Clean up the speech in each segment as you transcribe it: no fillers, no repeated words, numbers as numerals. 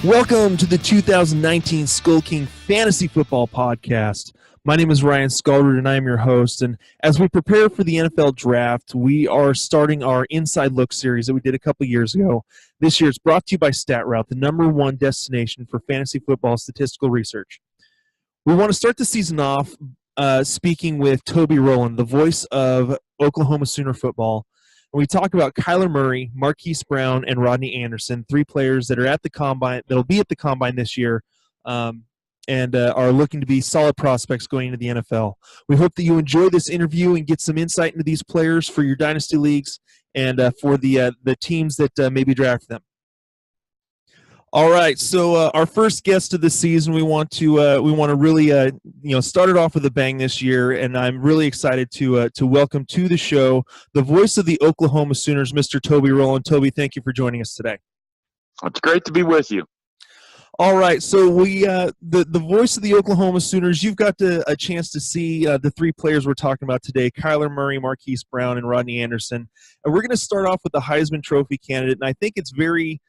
Welcome to the 2019 SkullKing Fantasy Football Podcast. My name is Ryan Scaldred, and I am your host. And as we prepare for the NFL Draft, we are starting our Inside Look series that we did a couple years ago. This year, it's brought to you by StatRoute, the #1 destination for fantasy football statistical research. We want to start the season off speaking with Toby Rowland, the voice of Oklahoma Sooner football. And we talk about Kyler Murray, Marquise Brown, and Rodney Anderson, three players that are at the combine, that'll be at the combine this year, and are looking to be solid prospects going into the NFL. We hope that you enjoy this interview and get some insight into these players for your dynasty leagues and for the teams that maybe draft them. All right, so our first guest of the season, we want to really start it off with a bang this year, and I'm really excited to welcome to the show the voice of the Oklahoma Sooners, Mr. Toby Rowland. Toby, thank you for joining us today. It's great to be with you. All right, so we the voice of the Oklahoma Sooners, you've got a chance to see the three players we're talking about today, Kyler Murray, Marquise Brown, and Rodney Anderson. And we're going to start off with the Heisman Trophy candidate, and I think it's very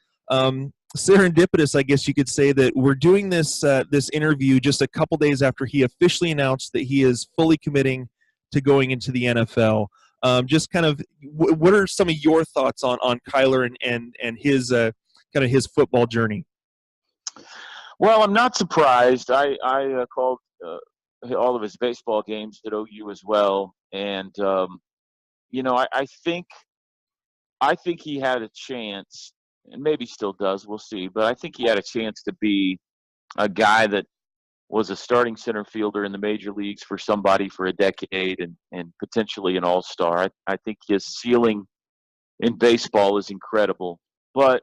serendipitous, I guess you could say, that we're doing this interview just a couple days after he officially announced that he is fully committing to going into the NFL. Just kind of, what are some of your thoughts on Kyler and his kind of his football journey? Well, I'm not surprised. I called all of his baseball games at OU as well, and I think he had a chance. And maybe still does, we'll see. But I think he had a chance to be a guy that was a starting center fielder in the major leagues for somebody for a decade and potentially an all-star. I think his ceiling in baseball is incredible. But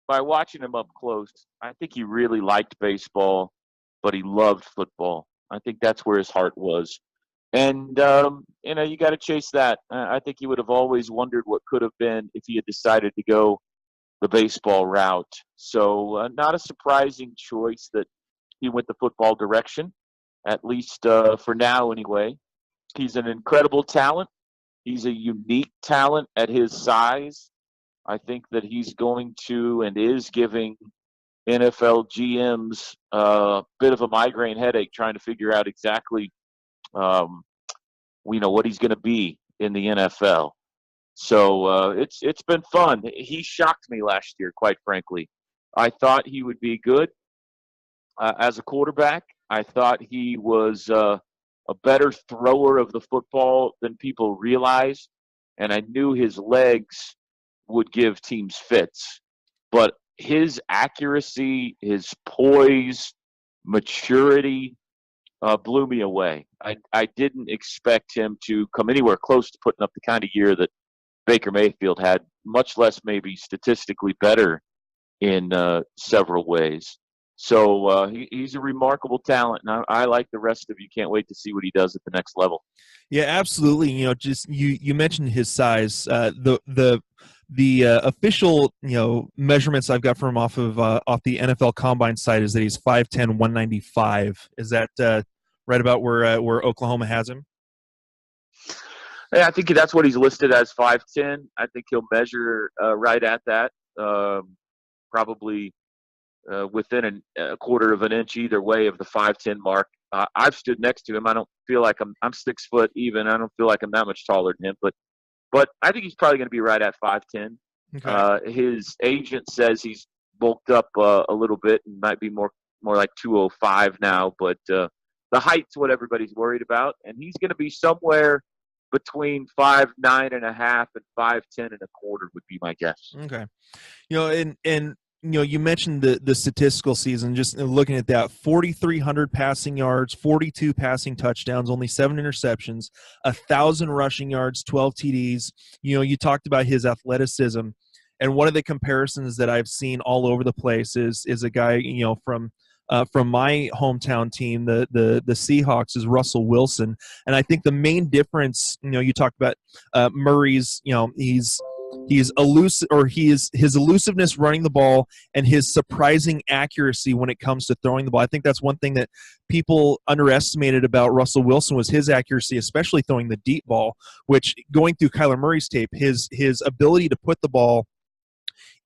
by watching him up close, I think he really liked baseball, but he loved football. I think that's where his heart was. And, you got to chase that. I think he would have always wondered what could have been if he had decided to go the baseball route. So not a surprising choice that he went the football direction, at least for now anyway. He's an incredible talent. He's a unique talent at his size. I think that he's going to and is giving NFL GMs a bit of a migraine headache trying to figure out exactly what he's going to be in the NFL. So it's been fun. He shocked me last year, quite frankly. I thought he would be good as a quarterback. I thought he was a better thrower of the football than people realize, and I knew his legs would give teams fits. But his accuracy, his poise, maturity blew me away. I didn't expect him to come anywhere close to putting up the kind of year that Baker Mayfield had, much less maybe statistically better in several ways. So he's a remarkable talent, and I like the rest of you. Can't wait to see what he does at the next level. Yeah, absolutely. You mentioned his size. The official measurements I've got from him off the NFL Combine site is that he's 5'10", 195. Is that right about where Oklahoma has him? Yeah, I think that's what he's listed as, 5'10". I think he'll measure right at that, probably within a quarter of an inch either way of the 5'10" mark. I've stood next to him. I don't feel like I'm 6 foot even. I don't feel like I'm that much taller than him, but I think he's probably going to be right at 5'10". Okay. His agent says he's bulked up a little bit and might be more like 205 now, but the height's what everybody's worried about, and he's going to be somewhere between 5'9.5" and 5'10.25" would be my guess. Okay, you mentioned the statistical season. Just looking at that, 4,300 passing yards, 42 passing touchdowns, only 7 interceptions, 1,000 rushing yards, 12 TDs. You talked about his athleticism, and one of the comparisons that I've seen all over the place is a guy from my hometown team, the Seahawks, is Russell Wilson. And I think the main difference, you talked about Murray's, he's elusive, or his elusiveness running the ball and his surprising accuracy when it comes to throwing the ball. I think that's one thing that people underestimated about Russell Wilson was his accuracy, especially throwing the deep ball, which going through Kyler Murray's tape, his ability to put the ball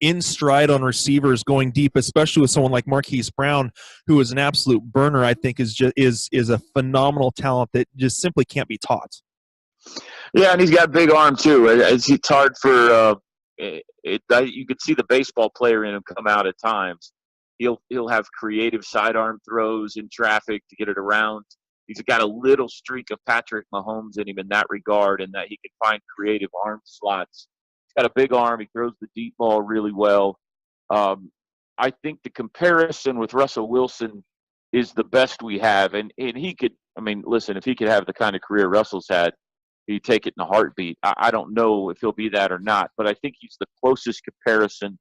in stride on receivers, going deep, especially with someone like Marquise Brown, who is an absolute burner. I think is a phenomenal talent that just simply can't be taught. Yeah, and he's got a big arm too. It's hard for you could see the baseball player in him come out at times. He'll have creative sidearm throws in traffic to get it around. He's got a little streak of Patrick Mahomes in him in that regard, in that he can find creative arm slots. He's got a big arm. He throws the deep ball really well. I think the comparison with Russell Wilson is the best we have, and he could. I mean, listen, if he could have the kind of career Russell's had, he'd take it in a heartbeat. I don't know if he'll be that or not, but I think he's the closest comparison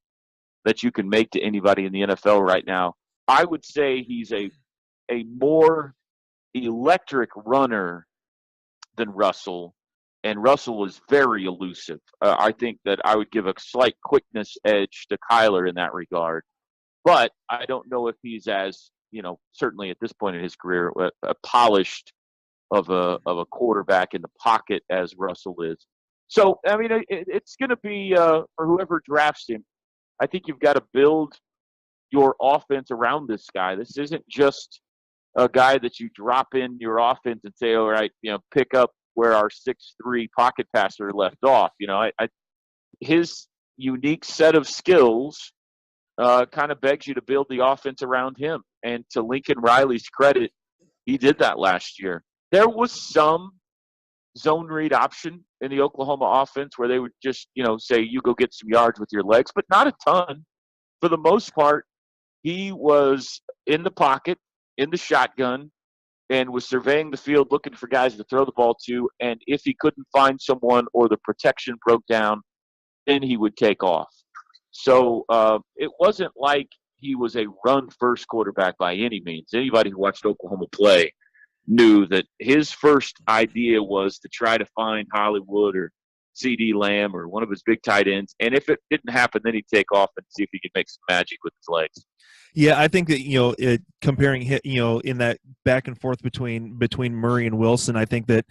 that you can make to anybody in the NFL right now. I would say he's a more electric runner than Russell, and Russell is very elusive. I think that I would give a slight quickness edge to Kyler in that regard, but I don't know if he's as, certainly at this point in his career, a polished of a quarterback in the pocket as Russell is. So, I mean, it's going to be for whoever drafts him. I think you've got to build your offense around this guy. This isn't just a guy that you drop in your offense and say, all right, pick up where our 6'3" pocket passer left off. His unique set of skills kind of begs you to build the offense around him. And to Lincoln Riley's credit, he did that last year. There was some zone read option in the Oklahoma offense where they would just, say, you go get some yards with your legs, but not a ton. For the most part, he was in the pocket, in the shotgun, and was surveying the field looking for guys to throw the ball to. And if he couldn't find someone or the protection broke down, then he would take off. So it wasn't like he was a run-first quarterback by any means. Anybody who watched Oklahoma play knew that his first idea was to try to find Hollywood or CD Lamb or one of his big tight ends. And if it didn't happen, then he'd take off and see if he could make some magic with his legs. Yeah, I think that comparing in that back and forth between Murray and Wilson, I think that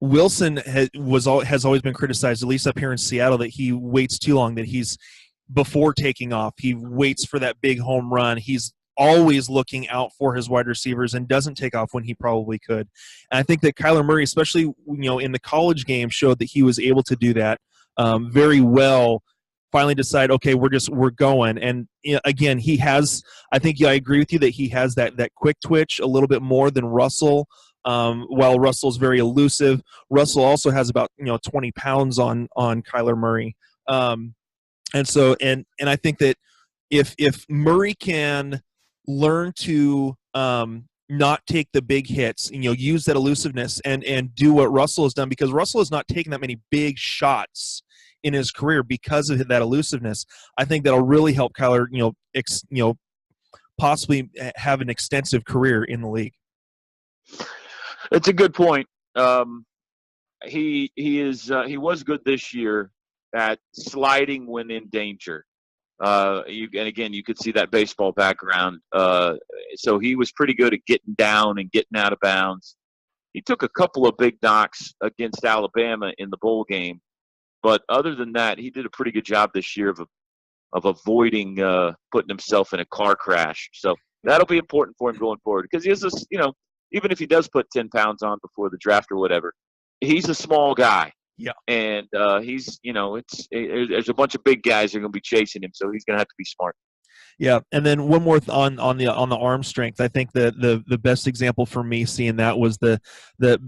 Wilson has always been criticized, at least up here in Seattle, that he waits too long. That he's before taking off, he waits for that big home run. He's always looking out for his wide receivers and doesn't take off when he probably could. And I think that Kyler Murray, especially in the college game, showed that he was able to do that very well. Finally decide, okay, we're going. And again, he has, I think, I agree with you that he has that quick twitch a little bit more than Russell. While Russell's very elusive, Russell also has about 20 pounds on Kyler Murray. And so I think that if Murray can learn to not take the big hits, use that elusiveness and do what Russell has done, because Russell has not taken that many big shots in his career because of that elusiveness. I think that'll really help Kyler, possibly have an extensive career in the league. It's a good point. He was good this year at sliding when in danger. And again, you could see that baseball background. So he was pretty good at getting down and getting out of bounds. He took a couple of big knocks against Alabama in the bowl game. But other than that, he did a pretty good job this year of avoiding putting himself in a car crash. So that'll be important for him going forward, because he is even if he does put 10 pounds on before the draft or whatever, he's a small guy. Yeah. And he's, there's a bunch of big guys that are going to be chasing him, so he's going to have to be smart. Yeah, and then one more on the arm strength. I think the best example for me seeing that was the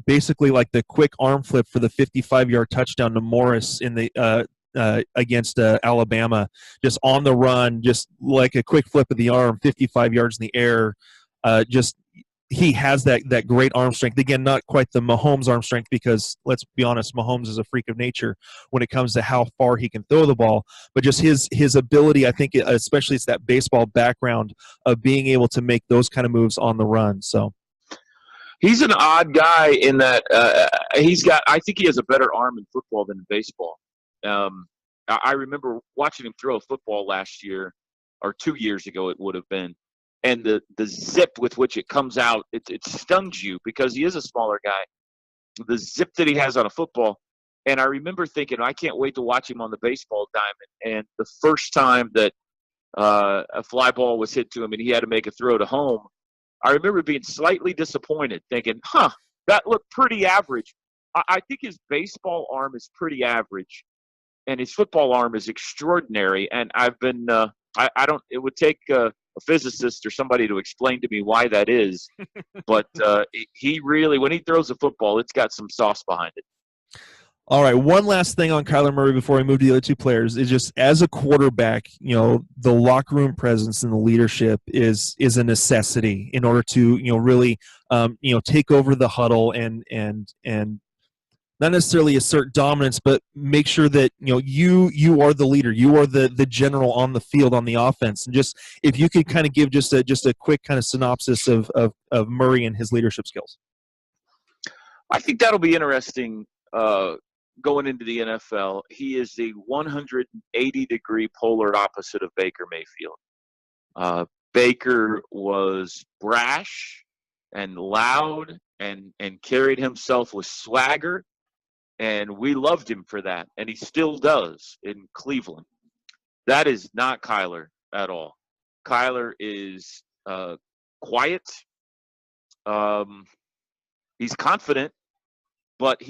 basically like the quick arm flip for the 55-yard touchdown to Morris in the against Alabama, just on the run, just like a quick flip of the arm, 55 yards in the air. He has that great arm strength. Again, not quite the Mahomes arm strength, because let's be honest, Mahomes is a freak of nature when it comes to how far he can throw the ball. But just his ability, I think, especially it's that baseball background of being able to make those kind of moves on the run. So he's an odd guy in that I think he has a better arm in football than in baseball. I remember watching him throw a football last year, or 2 years ago it would have been. And the zip with which it comes out, it stuns you, because he is a smaller guy. The zip that he has on a football, And I remember thinking, I can't wait to watch him on the baseball diamond. And the first time that a fly ball was hit to him and he had to make a throw to home, I remember being slightly disappointed, thinking, that looked pretty average. I think his baseball arm is pretty average, and his football arm is extraordinary. And I've been I don't – it would take a physicist or somebody to explain to me why that is. But he really – when he throws a football, it's got some sauce behind it. All right, one last thing on Kyler Murray before we move to the other two players is just as a quarterback, the locker room presence and the leadership is a necessity in order to really take over the huddle and not necessarily assert dominance, but make sure that you are the leader, you are the general on the field on the offense. And just if you could kind of give just a quick kind of synopsis of Murray and his leadership skills. I think that'll be interesting. Going into the NFL, he is the 180-degree polar opposite of Baker Mayfield. Baker was brash and loud and carried himself with swagger, and we loved him for that, and he still does in Cleveland. That is not Kyler at all. Kyler is quiet. He's confident, but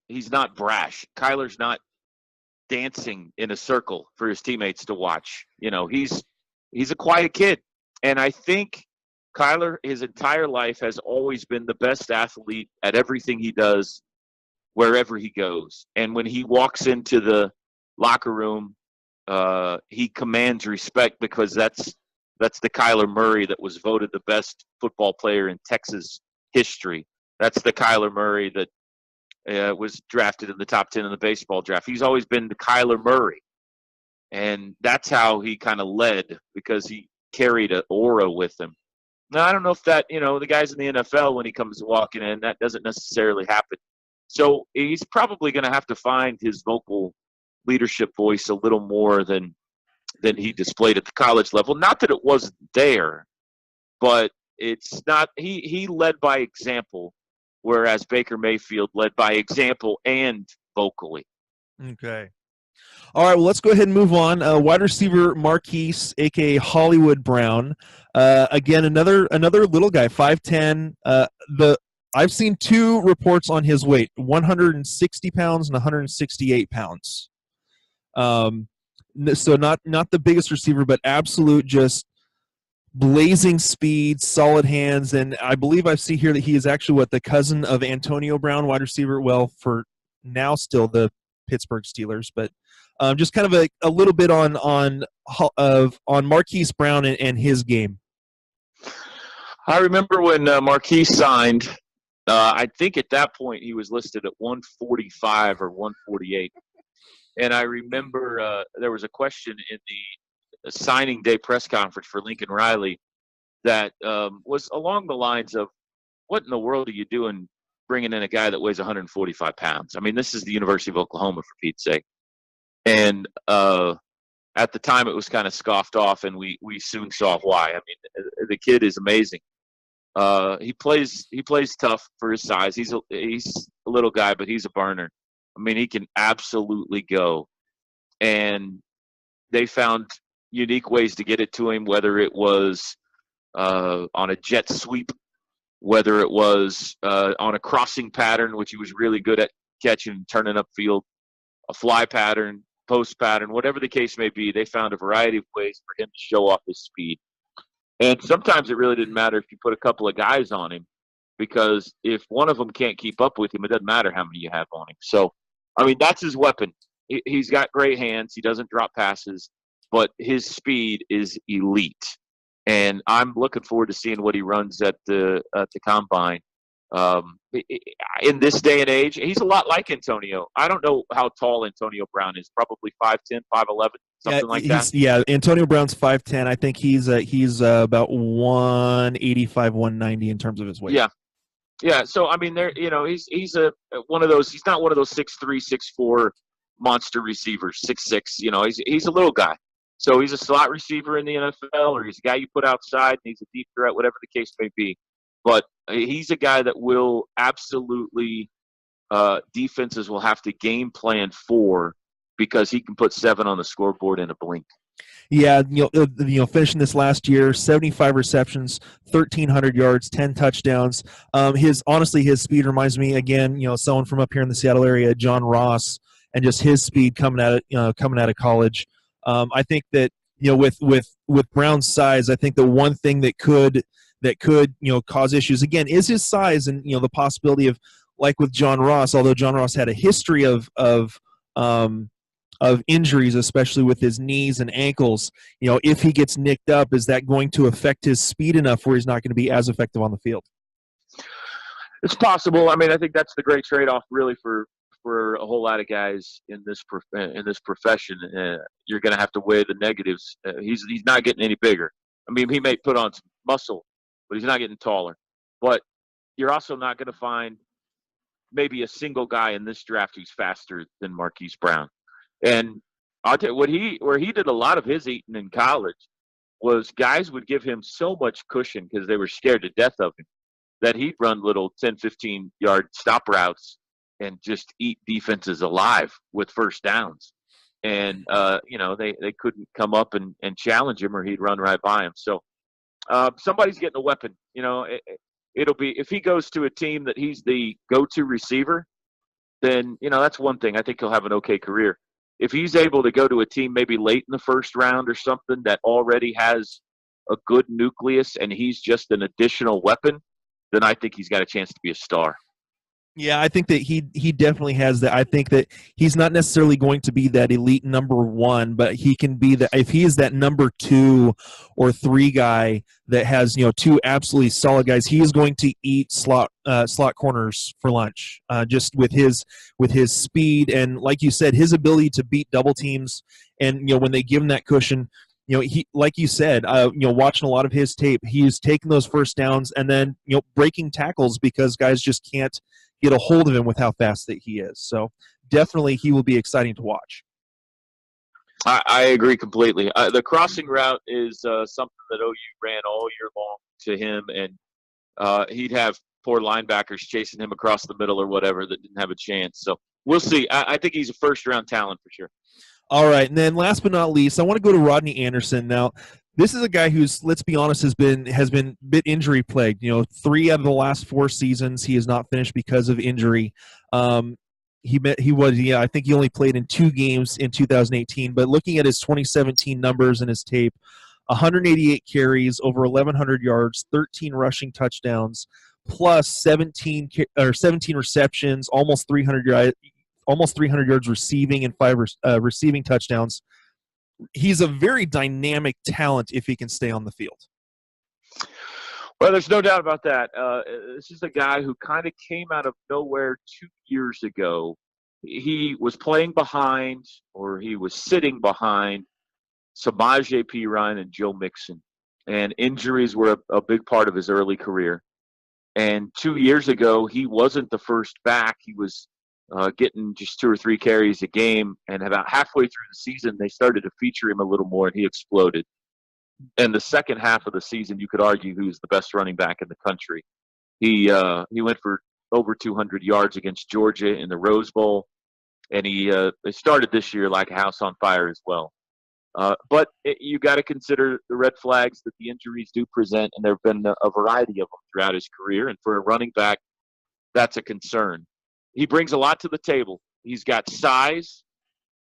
he's not brash. Kyler's not dancing in a circle for his teammates to watch. He's a quiet kid. And I think Kyler, his entire life, has always been the best athlete at everything he does, wherever he goes. And when he walks into the locker room, he commands respect because that's the Kyler Murray that was voted the best football player in Texas history. That's the Kyler Murray that was drafted in the top 10 in the baseball draft. He's always been the Kyler Murray. And that's how he kind of led, because he carried an aura with him. Now, I don't know if that, the guys in the NFL, when he comes walking in, that doesn't necessarily happen. So he's probably going to have to find his vocal leadership voice a little more than he displayed at the college level. Not that it wasn't there, but it's not – he led by example, whereas Baker Mayfield led by example and vocally. Okay. All right, well, let's go ahead and move on. Wide receiver Marquise, a.k.a. Hollywood Brown. Again, another little guy, 5'10". I've seen two reports on his weight, 160 pounds and 168 pounds. So not the biggest receiver, but absolute just blazing speed, solid hands, and I believe I see here that he is actually the cousin of Antonio Brown, wide receiver. Well, for now, still the Pittsburgh Steelers, but just kind of a little bit on Marquise Brown and his game. I remember when Marquise signed. I think at that point he was listed at 145 or 148, and I remember there was a question in the signing day press conference for Lincoln Riley that was along the lines of, what in the world are you doing bringing in a guy that weighs 145 pounds? I mean, this is the University of Oklahoma, for Pete's sake. And at the time, it was kind of scoffed off, and we soon saw why. I mean, the kid is amazing. He plays tough for his size. He's a little guy, but he's a burner. I mean, he can absolutely go. And they found unique ways to get it to him, whether it was on a jet sweep, whether it was on a crossing pattern, which he was really good at catching and turning upfield, a fly pattern, post pattern, whatever the case may be. They found a variety of ways for him to show off his speed. And sometimes it really didn't matter if you put a couple of guys on him, because if one of them can't keep up with him, it doesn't matter how many you have on him. So, I mean, that's his weapon. He's got great hands. He doesn't drop passes, but his speed is elite. And I'm looking forward to seeing what he runs at the combine. In this day and age, he's a lot like Antonio. I don't know how tall Antonio Brown is. Probably 5'10", 5'11", something like that. Yeah, Antonio Brown's 5'10". I think he's about 185, 190 in terms of his weight. Yeah. So I mean, he's one of those. He's not one of those 6'3", 6'4" monster receivers, 6'6". He's a little guy. So he's a slot receiver in the NFL, or he's a guy you put outside, and he's a deep threat, whatever the case may be. But he's a guy that will absolutely defenses will have to game plan for, because he can put 7 on the scoreboard in a blink. Yeah, finishing this last year, 75 receptions, 1,300 yards, 10 touchdowns. His speed reminds me again, someone from up here in the Seattle area, John Ross, and just his speed coming out of college. I think that with Brown's size, I think the one thing that could cause issues again is his size, and the possibility of, like with John Ross, although John Ross had a history of injuries, especially with his knees and ankles. If he gets nicked up, is that going to affect his speed enough where he's not going to be as effective on the field? It's possible. I mean, I think that's the great trade-off, really, for a whole lot of guys in this profession. You're going to have to weigh the negatives. He's not getting any bigger. I mean, he may put on some muscle, but he's not getting taller. But you're also not going to find maybe a single guy in this draft who's faster than Marquise Brown. And I'll tell you, where he did a lot of his eating in college was guys would give him so much cushion because they were scared to death of him that he'd run little 10, 15-yard stop routes and just eat defenses alive with first downs. And, they couldn't come up and challenge him, or he'd run right by him. So somebody's getting a weapon. It'll be, if he goes to a team that he's the go-to receiver, then, that's one thing. I think he'll have an okay career. If he's able to go to a team maybe late in the first round or something that already has a good nucleus and he's just an additional weapon, then I think he's got a chance to be a star. Yeah, I think that he definitely has that. I think that he's not necessarily going to be that elite number 1, but he can be that. If he is that number 2 or 3 guy that has 2 absolutely solid guys, he is going to eat slot corners for lunch. Just with his speed and, like you said, his ability to beat double teams, and when they give him that cushion. He, like you said, watching a lot of his tape, he's taking those first downs and then, breaking tackles because guys just can't get a hold of him with how fast that he is. So definitely he will be exciting to watch. I agree completely. The crossing route is something that OU ran all year long to him, and he'd have poor linebackers chasing him across the middle or whatever that didn't have a chance. So we'll see. I think he's a first-round talent for sure. All right, and then last but not least, I want to go to Rodney Anderson. Now, this is a guy who's, let's be honest, has been a bit injury plagued. 3 out of the last 4 seasons he has not finished because of injury. I think he only played in 2 games in 2018. But looking at his 2017 numbers and his tape, 188 carries, over 1,100 yards, 13 rushing touchdowns, plus 17 receptions, almost 300 yards receiving, and 5 receiving touchdowns. He's a very dynamic talent if he can stay on the field. Well, there's no doubt about that. This is a guy who kind of came out of nowhere 2 years ago. He was playing behind, or he was sitting behind, Samaje Perine and Joe Mixon. And injuries were a big part of his early career. And 2 years ago, he wasn't the first back. He was getting just 2 or 3 carries a game, and about halfway through the season, they started to feature him a little more, and he exploded. And the second half of the season, you could argue he was the best running back in the country. He went for over 200 yards against Georgia in the Rose Bowl, and he started this year like a house on fire as well. But you got to consider the red flags that the injuries do present, and there have been a variety of them throughout his career. And for a running back, that's a concern. He brings a lot to the table. He's got size.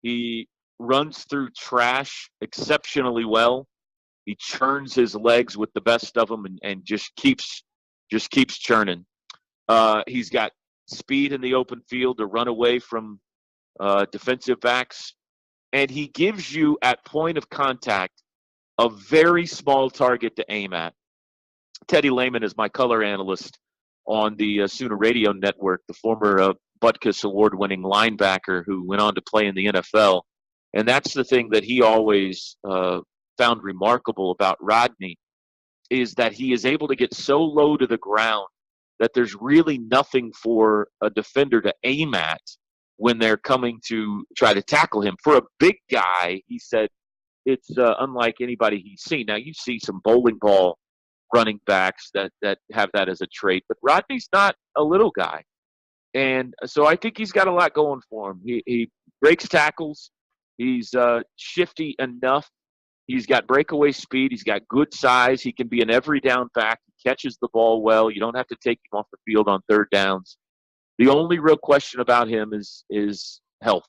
He runs through trash exceptionally well. He churns his legs with the best of them, and just keeps churning. He's got speed in the open field to run away from defensive backs. And he gives you, at point of contact, a very small target to aim at. Teddy Lehman is my color analyst on the Sooner Radio Network, the former Butkus award-winning linebacker who went on to play in the NFL. And that's the thing that he always found remarkable about Rodney, is that he is able to get so low to the ground that there's really nothing for a defender to aim at when they're coming to try to tackle him. For a big guy, he said, it's unlike anybody he's seen. Now, you see some bowling ball running backs that have that as a trait, but Rodney's not a little guy. And so I think he's got a lot going for him. He breaks tackles. He's shifty enough. He's got breakaway speed. He's got good size. He can be an every down back. He catches the ball well. You don't have to take him off the field on third downs. The only real question about him is health,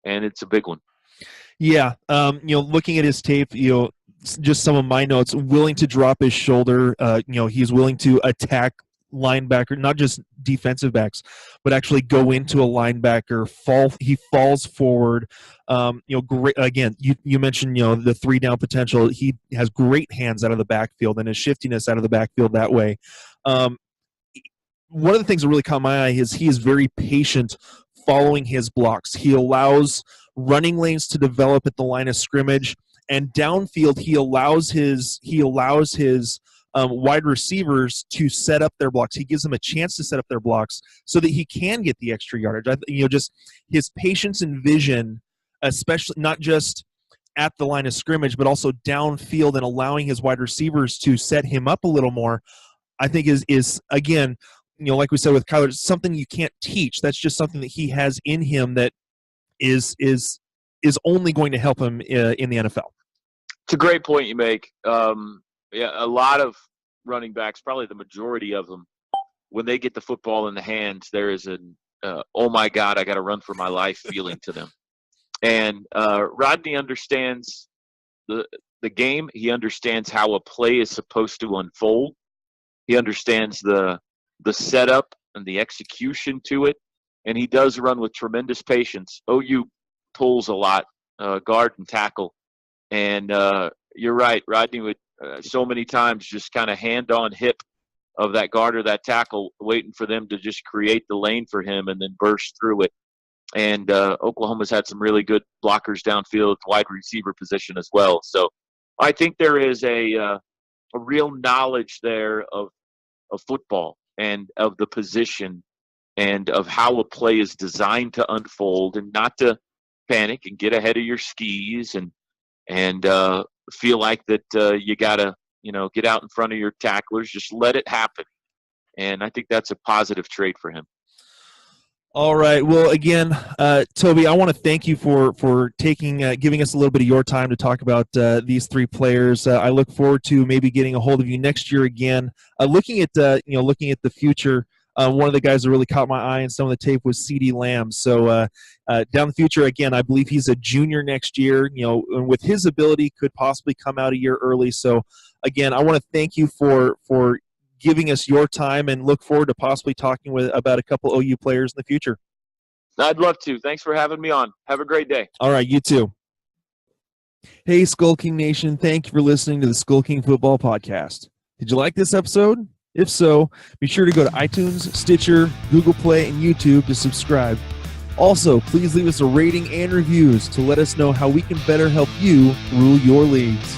and it's a big one. Yeah, looking at his tape, just some of my notes, willing to drop his shoulder. He's willing to attack linebacker, not just defensive backs, but actually go into a linebacker. He falls forward. Great. Again, you mentioned the 3-down potential. He has great hands out of the backfield and his shiftiness out of the backfield that way. One of the things that really caught my eye is he is very patient following his blocks. He allows running lanes to develop at the line of scrimmage, and downfield he allows his wide receivers to set up their blocks. He gives them a chance to set up their blocks so that he can get the extra yardage. Just his patience and vision, especially not just at the line of scrimmage, but also downfield and allowing his wide receivers to set him up a little more, I think is again, like we said with Kyler, something you can't teach. That's just something that he has in him that is only going to help him in the NFL. It's a great point you make. A lot of running backs, probably the majority of them, when they get the football in the hands, there is an oh my God, I got to run for my life feeling to them. And Rodney understands the game. He understands how a play is supposed to unfold. He understands the setup and the execution to it, and he does run with tremendous patience. OU pulls a lot, guard and tackle, and you're right. Rodney would so many times just kind of hand on hip of that guard or that tackle, waiting for them to just create the lane for him and then burst through it. And Oklahoma's had some really good blockers downfield, wide receiver position as well. So I think there is a real knowledge there of football and of the position and of how a play is designed to unfold, and not to panic and get ahead of your skis and feel like that you got to, get out in front of your tacklers. Just let it happen. And I think that's a positive trait for him. All right. Well, again, Toby, I want to thank you for giving us a little bit of your time to talk about these three players. I look forward to maybe getting a hold of you next year again. Looking at the future, one of the guys that really caught my eye in some of the tape was CeeDee Lamb. So down the future, again, I believe he's a junior next year. And with his ability, could possibly come out a year early. So again, I want to thank you for giving us your time, and look forward to possibly talking about a couple OU players in the future. I'd love to. Thanks for having me on. Have a great day. All right, you too. Hey, SkullKing Nation, thank you for listening to the SkullKing Football Podcast. Did you like this episode? If so, be sure to go to iTunes, Stitcher, Google Play, and YouTube to subscribe. Also, please leave us a rating and reviews to let us know how we can better help you rule your leagues.